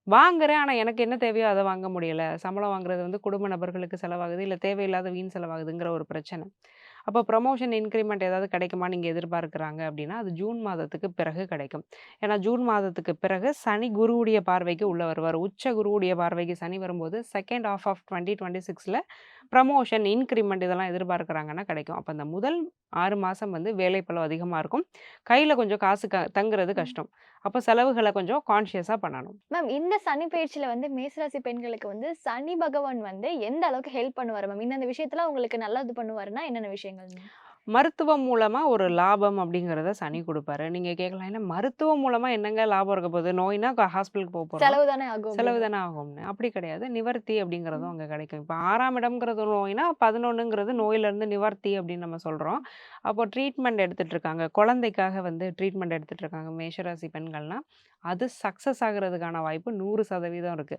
வாங்குறேன். ஆனா எனக்கு என்ன தேவையோ அத வாங்க முடியல. சம்பளம் வாங்குறது வந்து குடும்ப நபர்களுக்கு செலவாகுது, இல்ல தேவையில்லாத வீண் செலவாகுதுங்கிற ஒரு பிரச்சனை. அப்போ ப்ரமோஷன், இன்கிரிமெண்ட் ஏதாவது கிடைக்குமான்னு நீங்க எதிர்பார்க்குறாங்க அப்படின்னா, அது ஜூன் மாதத்துக்கு பிறகு கிடைக்கும். ஏன்னா ஜூன் மாதத்துக்கு பிறகு சனி குருவுடைய பார்வைக்கு உள்ள வருவார். உச்ச குருவுடைய பார்வைக்கு சனி வரும்போது, செகண்ட் ஹால்ஃப் ஆஃப் 2026ல ப்ரமோஷன், இன்கிரிமெண்ட் இதெல்லாம் எதிர்பார்க்குறாங்கன்னா கிடைக்கும். அப்ப அந்த முதல் 6 மாசம் வந்து வேலைப்பளு அதிகமா இருக்கும். கையில கொஞ்சம் காசு தங்குறது ம். கஷ்டம். அப்ப செலவுகள கொஞ்சம் கான்ஷியஸா பண்ணணும். மேம் இந்த சனி பெயர்ச்சியில வந்து மேசராசி பெண்களுக்கு வந்து சனி பகவான் வந்து எந்த அளவுக்கு ஹெல்ப் பண்ணுவாரு மேம்? இந்தந்த விஷயத்துல உங்களுக்கு நல்லது பண்ணுவாருன்னா என்னென்ன விஷயங்கள் மேம்? மருத்துவம் மூலமா ஒரு லாபம் அப்படிங்கிறத சனி குடுப்பாரு. நீங்க கேட்கலாம், "என்ன மருத்துவம் மூலமா என்னங்க லாபம் இருக்க போகுது? நோய்னா ஹாஸ்பிட்டலுக்கு போறோம். செலவு தானே ஆகும் செலவு அப்படின்னு. தானே ஆகும்னு." அப்படி கிடையாது. நிவர்த்தி அப்படிங்கிறதும் ம். அங்க கிடைக்கும். இப்ப 6ஆம் இடம்ங்கிறது நோய்னா, 11ங்கிறது நோயிலிருந்து நிவர்த்தி அப்படின்னு நம்ம சொல்றோம். அப்போ ட்ரீட்மெண்ட் எடுத்துட்டு இருக்காங்க. குழந்தைக்காக வந்து ட்ரீட்மெண்ட் எடுத்துட்டு இருக்காங்க மேஷராசி பெண்கள்னா, அது சக்சஸ் ஆகுறதுக்கான வாய்ப்பு 100% இருக்கு.